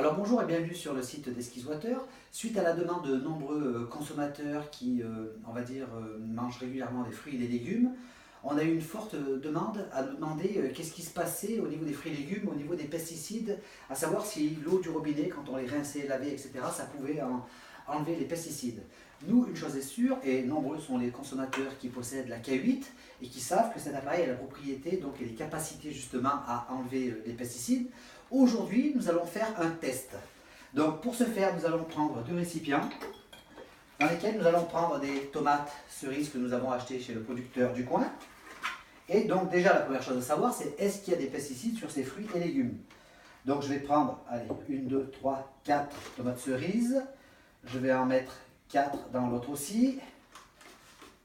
Alors bonjour et bienvenue sur le site d'Esquisse-Water. Suite à la demande de nombreux consommateurs qui, mangent régulièrement des fruits et des légumes, on a eu une forte demande à nous demander qu'est-ce qui se passait au niveau des fruits et légumes, au niveau des pesticides, à savoir si l'eau du robinet, quand on les rinçait, lavait, etc., ça pouvait enlever les pesticides. Nous, une chose est sûre, et nombreux sont les consommateurs qui possèdent la K8 et qui savent que cet appareil a la propriété, donc et les capacités justement à enlever les pesticides. Aujourd'hui, nous allons faire un test. Donc pour ce faire, nous allons prendre deux récipients dans lesquels nous allons prendre des tomates cerises que nous avons achetées chez le producteur du coin. Et donc déjà, la première chose à savoir, c'est est-ce qu'il y a des pesticides sur ces fruits et légumes. Donc je vais prendre, allez, 1, 2, 3, 4 tomates cerises. Je vais en mettre 4 dans l'autre aussi.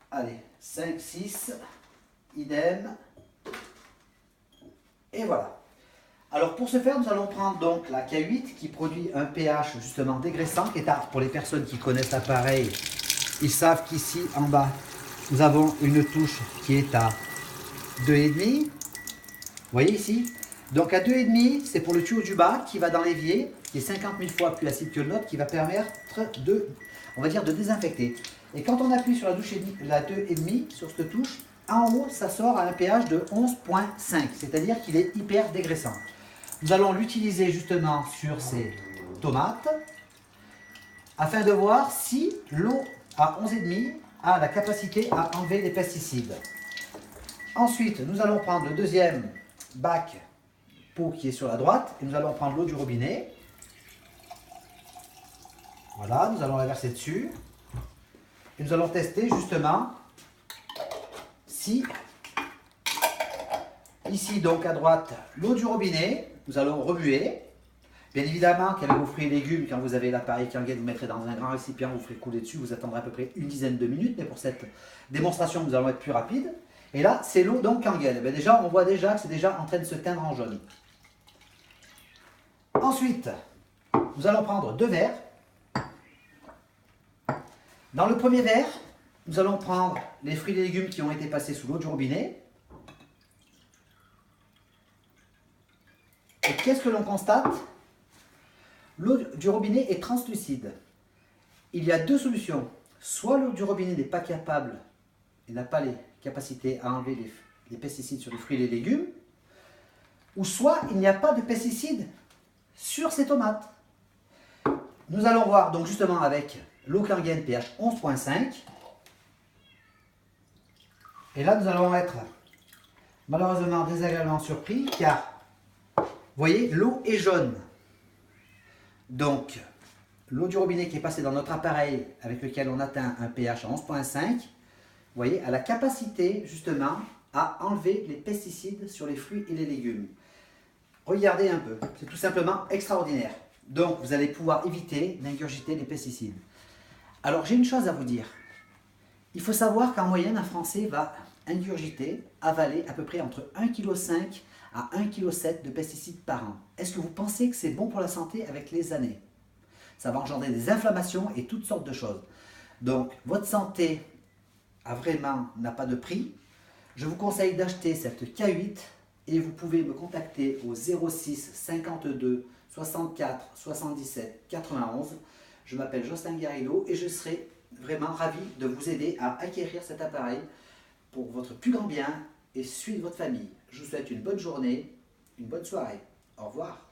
Allez, 5, 6, idem. Et voilà. Alors pour ce faire, nous allons prendre donc la K8 qui produit un pH justement dégraissant, qui est pour les personnes qui connaissent l'appareil, ils savent qu'ici en bas, nous avons une touche qui est à 2,5. Vous voyez ici? Donc à 2,5, c'est pour le tuyau du bas qui va dans l'évier, qui est 50 000 fois plus acide que le nôtre, qui va permettre de, de désinfecter. Et quand on appuie sur la 2,5, sur cette touche, en haut, ça sort à un pH de 11,5, c'est-à-dire qu'il est hyper dégraissant. Nous allons l'utiliser justement sur ces tomates afin de voir si l'eau à 11,5 a la capacité à enlever les pesticides. Ensuite, nous allons prendre le deuxième bac pot qui est sur la droite et nous allons prendre l'eau du robinet. Voilà, nous allons la verser dessus et nous allons tester justement si ici donc à droite l'eau du robinet, nous allons remuer. Bien évidemment qu'avec vos fruits et légumes, quand vous avez l'appareil Kangen, vous mettrez dans un grand récipient, vous ferez couler dessus, vous attendrez à peu près une dizaine de minutes, mais pour cette démonstration nous allons être plus rapide. Et là c'est l'eau donc Kangen. Déjà on voit déjà que c'est déjà en train de se teindre en jaune. Ensuite, nous allons prendre deux verres. Dans le premier verre, nous allons prendre les fruits et légumes qui ont été passés sous l'eau du robinet. Et qu'est-ce que l'on constate? L'eau du robinet est translucide. Il y a deux solutions. Soit l'eau du robinet n'est pas capable, et n'a pas les capacités à enlever les pesticides sur les fruits et les légumes, ou soit il n'y a pas de pesticides sur ces tomates. Nous allons voir donc justement avec l'eau Kangen pH 11,5. Et là nous allons être malheureusement désagréablement surpris car vous voyez, l'eau est jaune. Donc, l'eau du robinet qui est passée dans notre appareil avec lequel on atteint un pH à 11,5, vous voyez, a la capacité justement à enlever les pesticides sur les fruits et les légumes. Regardez un peu, c'est tout simplement extraordinaire. Donc, vous allez pouvoir éviter d'ingurgiter les pesticides. Alors, j'ai une chose à vous dire. Il faut savoir qu'en moyenne, un Français va ingurgiter, avaler à peu près entre 1,5 kg à 1,7 kg de pesticides par an. Est-ce que vous pensez que c'est bon pour la santé avec les années? Ça va engendrer des inflammations et toutes sortes de choses. Donc, votre santé n'a pas de prix. Je vous conseille d'acheter cette K8 et vous pouvez me contacter au 06 52 64 77 91. Je m'appelle Jocelyn Garrido et je serai vraiment ravi de vous aider à acquérir cet appareil pour votre plus grand bien et celui de votre famille. Je vous souhaite une bonne journée, une bonne soirée. Au revoir.